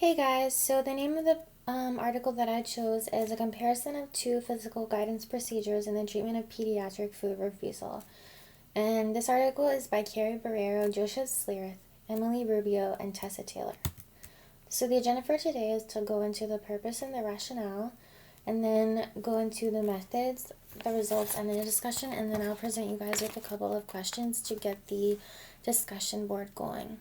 Hey guys, so the name of the article that I chose is a comparison of two physical guidance procedures in the treatment of pediatric food refusal. And this article is by Carrie Barrero, Joseph Slereth, Emily Rubio, and Tessa Taylor. So the agenda for today is to go into the purpose and the rationale, and then go into the methods, the results, and the discussion, and then I'll present you guys with a couple of questions to get the discussion board going.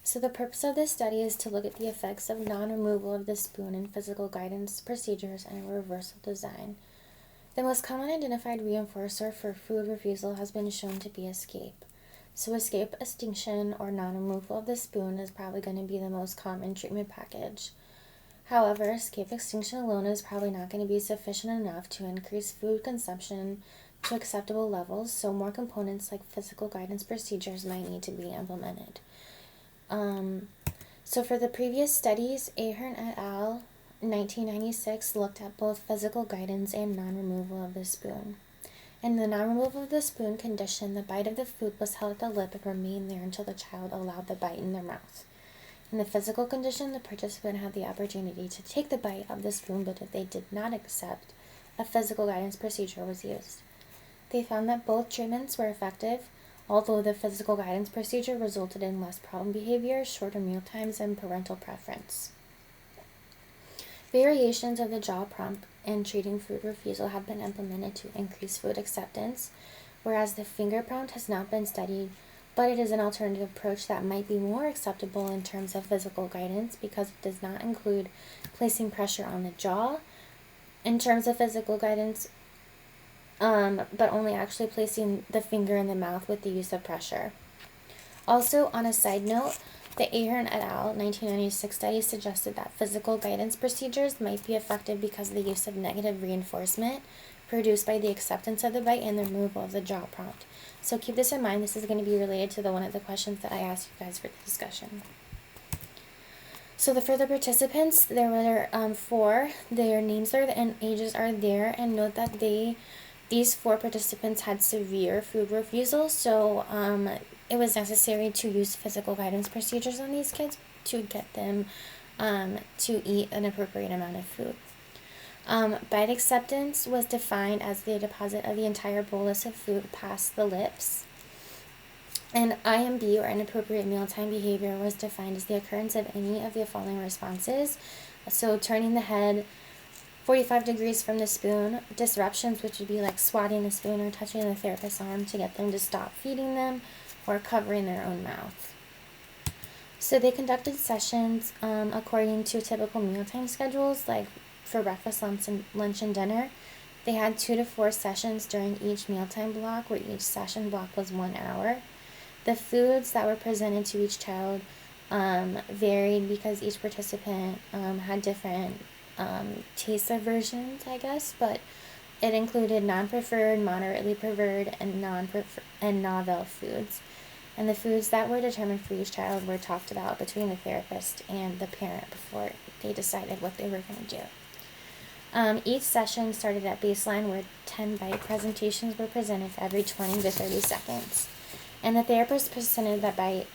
So the purpose of this study is to look at the effects of non-removal of the spoon in physical guidance procedures and reversal design. The most common identified reinforcer for food refusal has been shown to be escape. So escape extinction or non-removal of the spoon is probably going to be the most common treatment package. However, escape extinction alone is probably not going to be sufficient enough to increase food consumption to acceptable levels, so more components like physical guidance procedures might need to be implemented. So for the previous studies, Ahern et al. 1996 looked at both physical guidance and non-removal of the spoon. In the non-removal of the spoon condition, the bite of the food was held at the lip and remained there until the child allowed the bite in their mouth. In the physical condition, the participant had the opportunity to take the bite of the spoon, but if they did not accept, a physical guidance procedure was used. They found that both treatments were effective, although the physical guidance procedure resulted in less problem behavior, shorter meal times, and parental preference. Variations of the jaw prompt in treating food refusal have been implemented to increase food acceptance, whereas the finger prompt has not been studied, but it is an alternative approach that might be more acceptable in terms of physical guidance because it does not include placing pressure on the jaw in terms of physical guidance, but only actually placing the finger in the mouth with the use of pressure. Also, on a side note, the Ahern et al. 1996 study suggested that physical guidance procedures might be effective because of the use of negative reinforcement produced by the acceptance of the bite and the removal of the jaw prompt. So keep this in mind. This is going to be related to one of the questions that I asked you guys for the discussion. So for the participants, there were four. Their names and ages are there, and note that these four participants had severe food refusal, so it was necessary to use physical guidance procedures on these kids to get them to eat an appropriate amount of food. Bite acceptance was defined as the deposit of the entire bolus of food past the lips. And IMB, or inappropriate mealtime behavior, was defined as the occurrence of any of the following responses. So turning the head 45 degrees from the spoon, disruptions, which would be like swatting the spoon or touching the therapist's arm to get them to stop feeding them, or covering their own mouth. So they conducted sessions according to typical mealtime schedules, like for breakfast, lunch, and dinner. They had 2 to 4 sessions during each mealtime block, where each session block was 1 hour. The foods that were presented to each child varied because each participant had different taste aversions, I guess, but it included non-preferred, moderately preferred, and novel foods. And the foods that were determined for each child were talked about between the therapist and the parent before they decided what they were going to do. Each session started at baseline, where 10 bite presentations were presented every 20 to 30 seconds. And the therapist presented that bite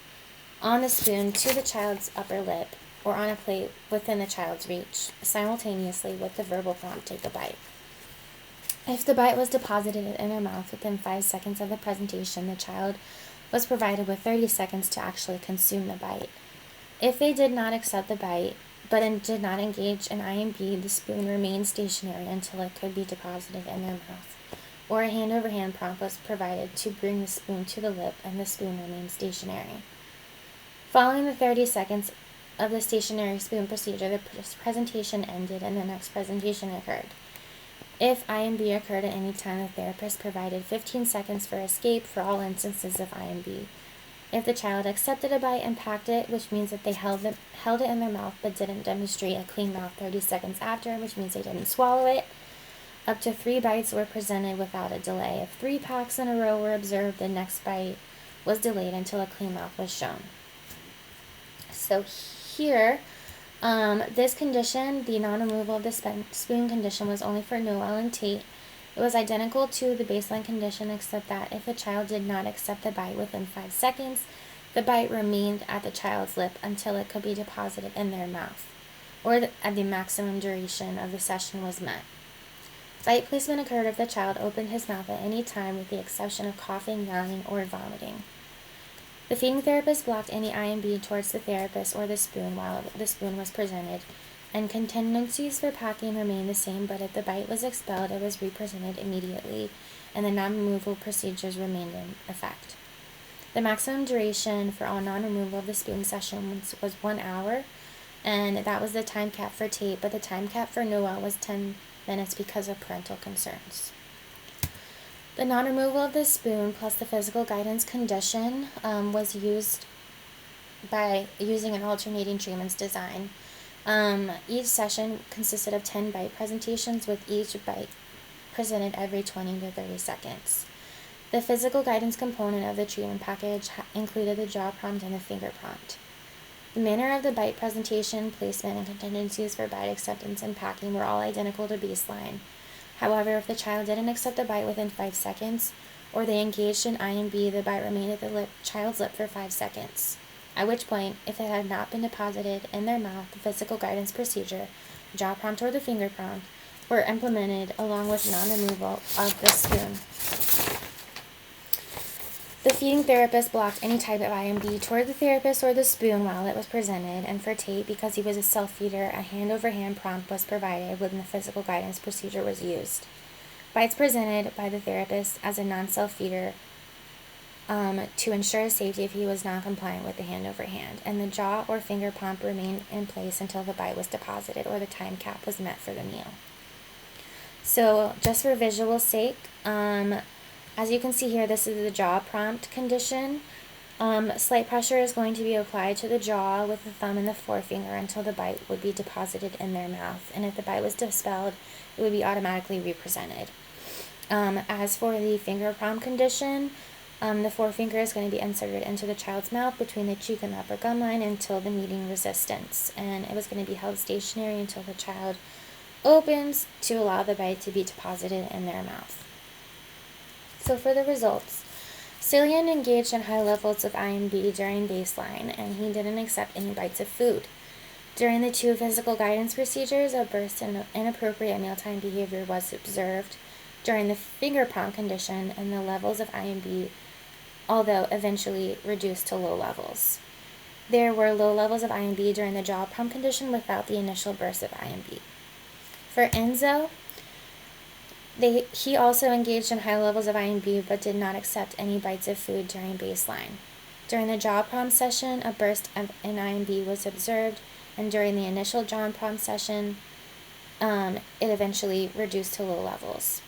on the spoon to the child's upper lip or on a plate within the child's reach, simultaneously with the verbal prompt, "take a bite." If the bite was deposited in their mouth within 5 seconds of the presentation, the child was provided with 30 seconds to actually consume the bite. If they did not accept the bite, but did not engage in IMB, the spoon remained stationary until it could be deposited in their mouth, or a hand-over-hand prompt was provided to bring the spoon to the lip, and the spoon remained stationary. Following the 30 seconds of the stationary spoon procedure, the presentation ended and the next presentation occurred. If IMB occurred at any time, the therapist provided 15 seconds for escape for all instances of IMB. If the child accepted a bite and packed it, which means that they held it in their mouth but didn't demonstrate a clean mouth 30 seconds after, which means they didn't swallow it, up to 3 bites were presented without a delay. If 3 packs in a row were observed, the next bite was delayed until a clean mouth was shown. So here, this condition, the non-removal of the spoon condition, was only for Noel and Tate. It was identical to the baseline condition, except that if a child did not accept the bite within 5 seconds, The bite remained at the child's lip until it could be deposited in their mouth, or at the maximum duration of the session was met. Bite placement occurred if the child opened his mouth at any time with the exception of coughing, yawning, or vomiting. The feeding therapist blocked any IMB towards the therapist or the spoon while the spoon was presented, and contingencies for packing remained the same, but if the bite was expelled, it was represented immediately, and the non-removal procedures remained in effect. The maximum duration for all non-removal of the spoon sessions was 1 hour, and that was the time cap for Tate, but the time cap for Noel was 10 minutes because of parental concerns. The non-removal of the spoon plus the physical guidance condition was used by using an alternating treatments design. Each session consisted of 10 bite presentations, with each bite presented every 20 to 30 seconds. The physical guidance component of the treatment package included the jaw prompt and the finger prompt. The manner of the bite presentation, placement, and contingencies for bite acceptance and packing were all identical to baseline. However, if the child didn't accept the bite within 5 seconds, or they engaged in IMB, the bite remained at the child's lip for 5 seconds, at which point, if it had not been deposited in their mouth, the physical guidance procedure, jaw prompt or the finger prompt, were implemented along with non-removal of the spoon. The feeding therapist blocked any type of IMB toward the therapist or the spoon while it was presented, and for Tate, because he was a self-feeder, a hand-over-hand prompt was provided when the physical guidance procedure was used. Bites presented by the therapist as a non-self-feeder to ensure safety if he was non-compliant with the hand-over-hand, and the jaw or finger prompt remained in place until the bite was deposited or the time cap was met for the meal. So, just for visual sake, as you can see here, this is the jaw prompt condition. Slight pressure is going to be applied to the jaw with the thumb and the forefinger until the bite would be deposited in their mouth. And if the bite was dispelled, it would be automatically represented. As for the finger prompt condition, the forefinger is going to be inserted into the child's mouth between the cheek and the upper gum line until the meeting resistance. And it was going to be held stationary until the child opens to allow the bite to be deposited in their mouth. So for the results, Cillian engaged in high levels of IMB during baseline, and he didn't accept any bites of food. During the 2 physical guidance procedures, a burst in inappropriate mealtime behavior was observed during the finger prompt condition, and the levels of IMB, although eventually reduced to low levels. There were low levels of IMB during the jaw prompt condition without the initial burst of IMB. For Enzo, he also engaged in high levels of IMB but did not accept any bites of food during baseline. During the jaw prompt session, a burst in IMB was observed, and during the initial jaw prompt session, it eventually reduced to low levels.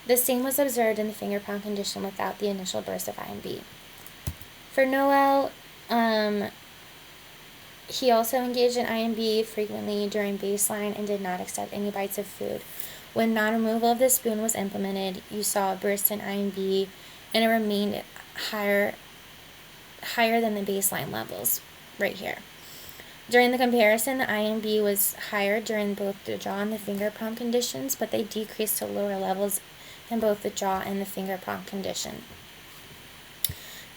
The same was observed in the finger prompt condition without the initial burst of IMB. For Noel, he also engaged in IMB frequently during baseline and did not accept any bites of food. When non-removal of the spoon was implemented, you saw a burst in IMB, and it remained higher than the baseline levels right here. During the comparison, the IMB was higher during both the jaw and the finger prompt conditions, but they decreased to lower levels in both the jaw and the finger prompt condition.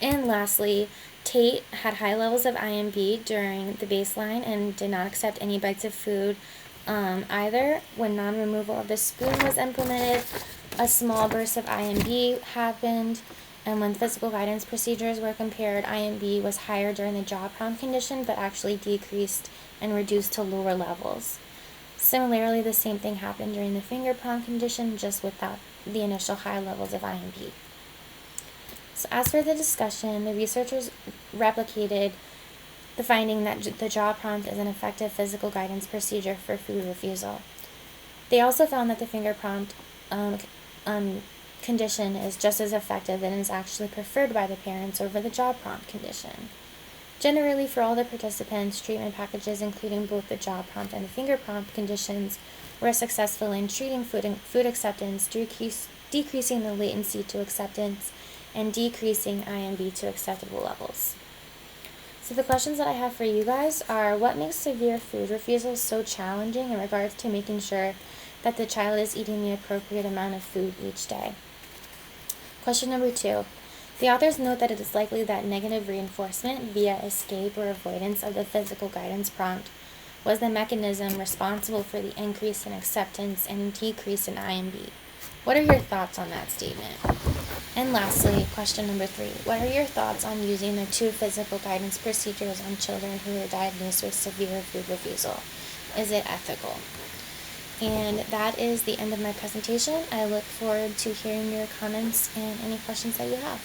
And lastly, Tate had high levels of IMB during the baseline and did not accept any bites of food either. When non-removal of the spoon was implemented, a small burst of IMB happened, and when physical guidance procedures were compared, IMB was higher during the jaw prompt condition, but actually decreased and reduced to lower levels. Similarly, the same thing happened during the finger prompt condition, just without the initial high levels of IMB. So as for the discussion, the researchers replicated the finding that the jaw prompt is an effective physical guidance procedure for food refusal. They also found that the finger prompt condition is just as effective and is actually preferred by the parents over the jaw prompt condition. Generally, for all the participants, treatment packages including both the jaw prompt and the finger prompt conditions were successful in treating food acceptance, decreasing the latency to acceptance, and decreasing IMB to acceptable levels. So the questions that I have for you guys are, what makes severe food refusal so challenging in regards to making sure that the child is eating the appropriate amount of food each day? Question number 2, The authors note that it is likely that negative reinforcement via escape or avoidance of the physical guidance prompt was the mechanism responsible for the increase in acceptance and decrease in IMB. What are your thoughts on that statement? And lastly, question number 3. What are your thoughts on using the 2 physical guidance procedures on children who are diagnosed with severe food refusal? Is it ethical? And that is the end of my presentation. I look forward to hearing your comments and any questions that you have.